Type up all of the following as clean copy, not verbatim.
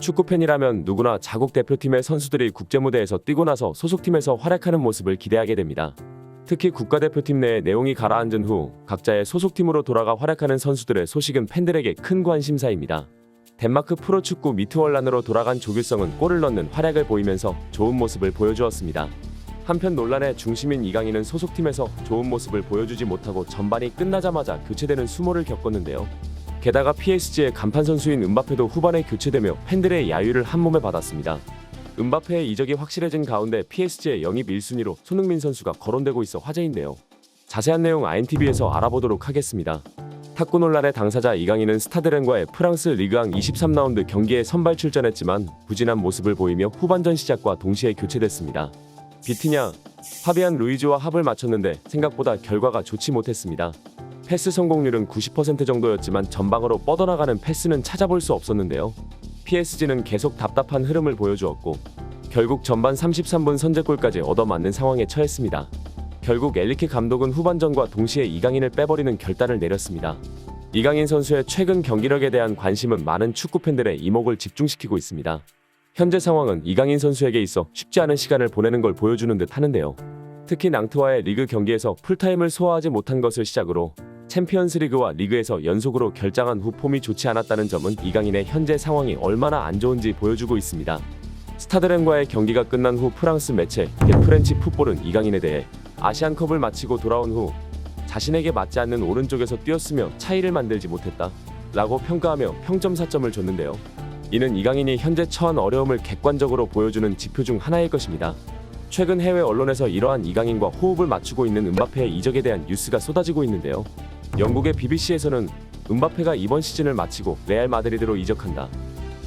축구팬이라면 누구나 자국 대표팀의 선수들이 국제무대에서 뛰고 나서 소속팀에서 활약하는 모습을 기대하게 됩니다. 특히 국가대표팀 내에 내용이 가라앉은 후 각자의 소속팀으로 돌아가 활약하는 선수들의 소식은 팬들에게 큰 관심사입니다. 덴마크 프로축구 미트월란으로 돌아간 조규성은 골을 넣는 활약을 보이면서 좋은 모습을 보여주었습니다. 한편 논란의 중심인 이강인은 소속팀에서 좋은 모습을 보여주지 못하고 전반이 끝나자마자 교체되는 수모를 겪었는데요. 게다가 PSG의 간판 선수인 은바페도 후반에 교체되며 팬들의 야유를 한몸에 받았습니다. 은바페의 이적이 확실해진 가운데 PSG의 영입 1순위로 손흥민 선수가 거론되고 있어 화제인데요. 자세한 내용 INTV에서 알아보도록 하겠습니다. 탁구 논란의 당사자 이강인은 스타드렌과의 프랑스 리그앙 23라운드 경기에 선발 출전했지만 부진한 모습을 보이며 후반전 시작과 동시에 교체됐습니다. 비티냐, 파비안 루이즈와 합을 맞췄는데 생각보다 결과가 좋지 못했습니다. 패스 성공률은 90% 정도였지만 전방으로 뻗어나가는 패스는 찾아볼 수 없었는데요. PSG는 계속 답답한 흐름을 보여주었고 결국 전반 33분 선제골까지 얻어맞는 상황에 처했습니다. 결국 엘리케 감독은 후반전과 동시에 이강인을 빼버리는 결단을 내렸습니다. 이강인 선수의 최근 경기력에 대한 관심은 많은 축구팬들의 이목을 집중시키고 있습니다. 현재 상황은 이강인 선수에게 있어 쉽지 않은 시간을 보내는 걸 보여주는 듯 하는데요. 특히 낭트와의 리그 경기에서 풀타임을 소화하지 못한 것을 시작으로 챔피언스 리그와 리그에서 연속으로 결장한 후 폼이 좋지 않았다는 점은 이강인의 현재 상황이 얼마나 안 좋은지 보여주고 있습니다. 스타드렌과의 경기가 끝난 후 프랑스 매체 프렌치 풋볼은 이강인에 대해 아시안컵을 마치고 돌아온 후 자신에게 맞지 않는 오른쪽에서 뛰었으며 차이를 만들지 못했다 라고 평가하며 평점 4점을 줬는데요. 이는 이강인이 현재 처한 어려움을 객관적으로 보여주는 지표 중 하나일 것입니다. 최근 해외 언론에서 이러한 이강인과 호흡을 맞추고 있는 은바페의 이적에 대한 뉴스가 쏟아지고 있는데요. 영국의 BBC에서는 은바페가 이번 시즌을 마치고 레알 마드리드로 이적한다.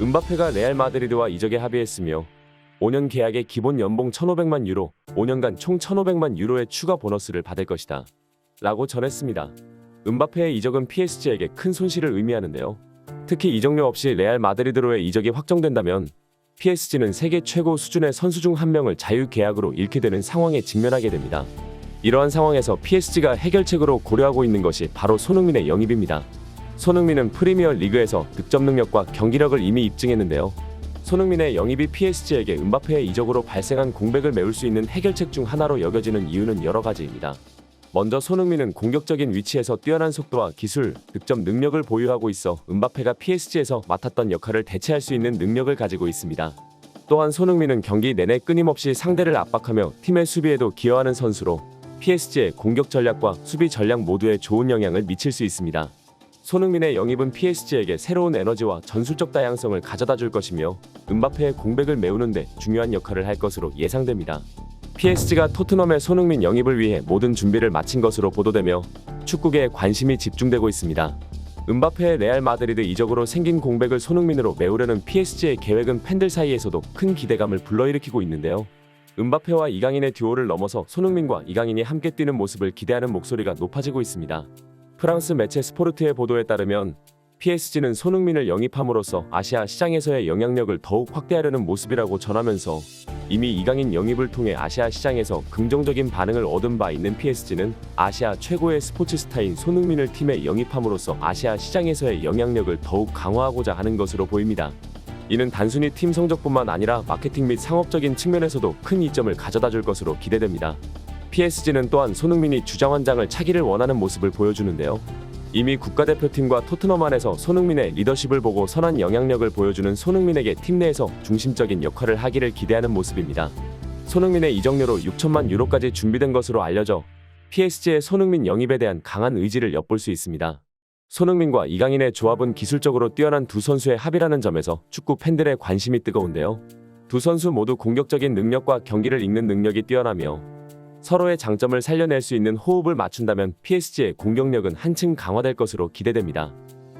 은바페가 레알 마드리드와 이적에 합의했으며 5년 계약에 기본 연봉 1,500만 유로, 5년간 총 1,500만 유로의 추가 보너스를 받을 것이다 라고 전했습니다. 은바페의 이적은 PSG에게 큰 손실을 의미하는데요. 특히 이적료 없이 레알 마드리드로의 이적이 확정된다면 PSG는 세계 최고 수준의 선수 중 한 명을 자유계약으로 잃게 되는 상황에 직면하게 됩니다. 이러한 상황에서 PSG가 해결책으로 고려하고 있는 것이 바로 손흥민의 영입입니다. 손흥민은 프리미어 리그에서 득점 능력과 경기력을 이미 입증했는데요. 손흥민의 영입이 PSG에게 은바페의 이적으로 발생한 공백을 메울 수 있는 해결책 중 하나로 여겨지는 이유는 여러 가지입니다. 먼저 손흥민은 공격적인 위치에서 뛰어난 속도와 기술, 득점 능력을 보유하고 있어 은바페가 PSG에서 맡았던 역할을 대체할 수 있는 능력을 가지고 있습니다. 또한 손흥민은 경기 내내 끊임없이 상대를 압박하며 팀의 수비에도 기여하는 선수로 PSG의 공격 전략과 수비 전략 모두에 좋은 영향을 미칠 수 있습니다. 손흥민의 영입은 PSG에게 새로운 에너지와 전술적 다양성을 가져다 줄 것이며 은바페의 공백을 메우는 데 중요한 역할을 할 것으로 예상됩니다. PSG가 토트넘의 손흥민 영입을 위해 모든 준비를 마친 것으로 보도되며 축구계에 관심이 집중되고 있습니다. 은바페의 레알 마드리드 이적으로 생긴 공백을 손흥민으로 메우려는 PSG의 계획은 팬들 사이에서도 큰 기대감을 불러일으키고 있는데요. 은바페와 이강인의 듀오를 넘어서 손흥민과 이강인이 함께 뛰는 모습을 기대하는 목소리가 높아지고 있습니다. 프랑스 매체 스포르트의 보도에 따르면 PSG는 손흥민을 영입함으로써 아시아 시장에서의 영향력을 더욱 확대하려는 모습이라고 전하면서 이미 이강인 영입을 통해 아시아 시장에서 긍정적인 반응을 얻은 바 있는 PSG는 아시아 최고의 스포츠 스타인 손흥민을 팀에 영입함으로써 아시아 시장에서의 영향력을 더욱 강화하고자 하는 것으로 보입니다. 이는 단순히 팀 성적뿐만 아니라 마케팅 및 상업적인 측면에서도 큰 이점을 가져다 줄 것으로 기대됩니다. PSG는 또한 손흥민이 주장원장을 차기를 원하는 모습을 보여주는데요. 이미 국가대표팀과 토트넘 안에서 손흥민의 리더십을 보고 선한 영향력을 보여주는 손흥민에게 팀 내에서 중심적인 역할을 하기를 기대하는 모습입니다. 손흥민의 이적료로 6천만 유로까지 준비된 것으로 알려져 PSG의 손흥민 영입에 대한 강한 의지를 엿볼 수 있습니다. 손흥민과 이강인의 조합은 기술적으로 뛰어난 두 선수의 합이라는 점에서 축구 팬들의 관심이 뜨거운데요. 두 선수 모두 공격적인 능력과 경기를 읽는 능력이 뛰어나며 서로의 장점을 살려낼 수 있는 호흡을 맞춘다면 PSG의 공격력은 한층 강화될 것으로 기대됩니다.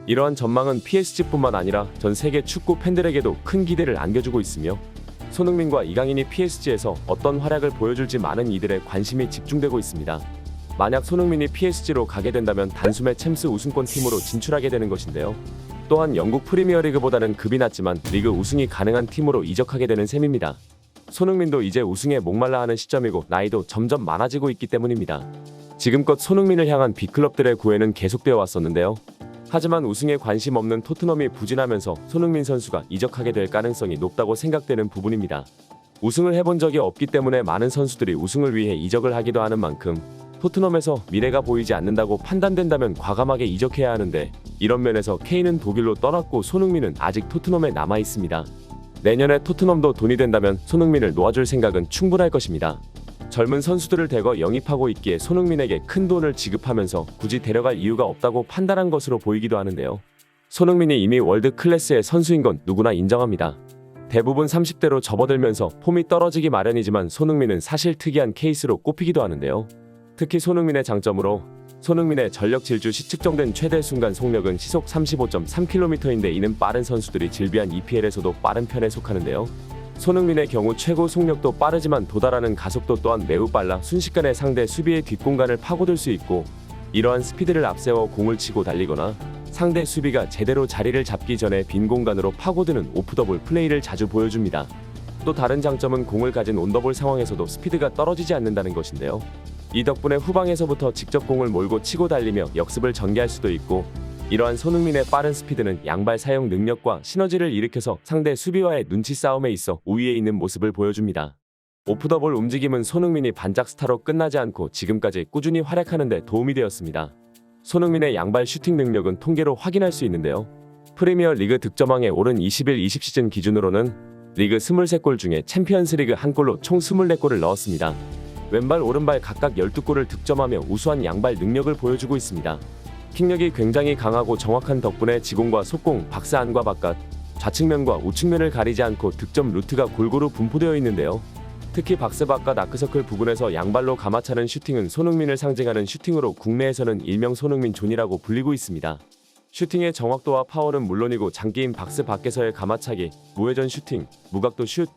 이러한 전망은 PSG뿐만 아니라 전 세계 축구 팬들에게도 큰 기대를 안겨주고 있으며 손흥민과 이강인이 PSG에서 어떤 활약을 보여줄지 많은 이들의 관심이 집중되고 있습니다. 만약 손흥민이 PSG로 가게 된다면 단숨에 챔스 우승권 팀으로 진출하게 되는 것인데요. 또한 영국 프리미어리그보다는 급이 낮지만 리그 우승이 가능한 팀으로 이적하게 되는 셈입니다. 손흥민도 이제 우승에 목말라 하는 시점이고 나이도 점점 많아지고 있기 때문입니다. 지금껏 손흥민을 향한 빅클럽들의 구애는 계속되어 왔었는데요. 하지만 우승에 관심 없는 토트넘이 부진하면서 손흥민 선수가 이적하게 될 가능성이 높다고 생각되는 부분입니다. 우승을 해본 적이 없기 때문에 많은 선수들이 우승을 위해 이적을 하기도 하는 만큼 토트넘에서 미래가 보이지 않는다고 판단된다면 과감하게 이적해야 하는데, 이런 면에서 케인은 독일로 떠났고 손흥민은 아직 토트넘에 남아 있습니다. 내년에 토트넘도 돈이 된다면 손흥민을 놓아줄 생각은 충분할 것입니다. 젊은 선수들을 대거 영입하고 있기에 손흥민에게 큰 돈을 지급하면서 굳이 데려갈 이유가 없다고 판단한 것으로 보이기도 하는데요. 손흥민이 이미 월드 클래스의 선수인 건 누구나 인정합니다. 대부분 30대로 접어들면서 폼이 떨어지기 마련이지만 손흥민은 사실 특이한 케이스로 꼽히기도 하는데요. 특히 손흥민의 장점으로 손흥민의 전력 질주 시 측정된 최대 순간 속력은 시속 35.3km인데 이는 빠른 선수들이 즐비한 EPL에서도 빠른 편에 속하는데요. 손흥민의 경우 최고 속력도 빠르지만 도달하는 가속도 또한 매우 빨라 순식간에 상대 수비의 뒷공간을 파고들 수 있고, 이러한 스피드를 앞세워 공을 치고 달리거나 상대 수비가 제대로 자리를 잡기 전에 빈 공간으로 파고드는 오프더볼 플레이를 자주 보여줍니다. 또 다른 장점은 공을 가진 온더볼 상황에서도 스피드가 떨어지지 않는다는 것인데요. 이 덕분에 후방에서부터 직접 공을 몰고 치고 달리며 역습을 전개할 수도 있고, 이러한 손흥민의 빠른 스피드는 양발 사용 능력과 시너지를 일으켜서 상대 수비와의 눈치 싸움에 있어 우위에 있는 모습을 보여줍니다. 오프더볼 움직임은 손흥민이 반짝 스타로 끝나지 않고 지금까지 꾸준히 활약하는 데 도움이 되었습니다. 손흥민의 양발 슈팅 능력은 통계로 확인할 수 있는데요. 프리미어 리그 득점왕에 오른 21-20 시즌 기준으로는 리그 23골 중에 챔피언스 리그 1골로 총 24골을 넣었습니다. 왼발 오른발 각각 12골을 득점하며 우수한 양발 능력을 보여주고 있습니다. 킥력이 굉장히 강하고 정확한 덕분에 지공과 속공, 박스 안과 바깥, 좌측면과 우측면을 가리지 않고 득점 루트가 골고루 분포되어 있는데요. 특히 박스 바깥 아크서클 부근에서 양발로 감아차는 슈팅은 손흥민을 상징하는 슈팅으로 국내에서는 일명 손흥민 존이라고 불리고 있습니다. 슈팅의 정확도와 파워는 물론이고 장기인 박스 밖에서의 감아차기, 무회전 슈팅, 무각도 슛,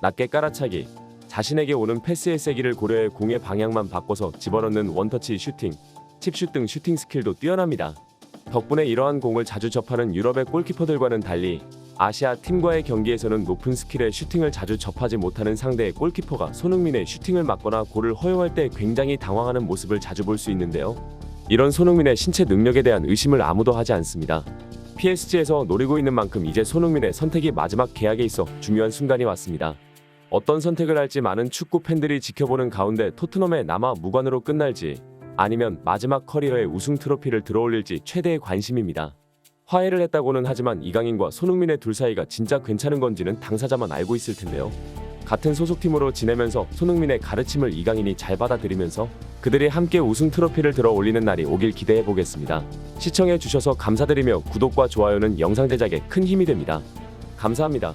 낮게 깔아차기, 자신에게 오는 패스의 세기를 고려해 공의 방향만 바꿔서 집어넣는 원터치 슈팅, 칩슛 등 슈팅 스킬도 뛰어납니다. 덕분에 이러한 공을 자주 접하는 유럽의 골키퍼들과는 달리 아시아 팀과의 경기에서는 높은 스킬의 슈팅을 자주 접하지 못하는 상대의 골키퍼가 손흥민의 슈팅을 막거나 골을 허용할 때 굉장히 당황하는 모습을 자주 볼 수 있는데요. 이런 손흥민의 신체 능력에 대한 의심을 아무도 하지 않습니다. PSG에서 노리고 있는 만큼 이제 손흥민의 선택이 마지막 계약에 있어 중요한 순간이 왔습니다. 어떤 선택을 할지 많은 축구 팬들이 지켜보는 가운데 토트넘에 남아 무관으로 끝날지 아니면 마지막 커리어에 우승 트로피를 들어올릴지 최대의 관심입니다. 화해를 했다고는 하지만 이강인과 손흥민의 둘 사이가 진짜 괜찮은 건지는 당사자만 알고 있을 텐데요. 같은 소속팀으로 지내면서 손흥민의 가르침을 이강인이 잘 받아들이면서 그들이 함께 우승 트로피를 들어올리는 날이 오길 기대해 보겠습니다. 시청해 주셔서 감사드리며 구독과 좋아요는 영상 제작에 큰 힘이 됩니다. 감사합니다.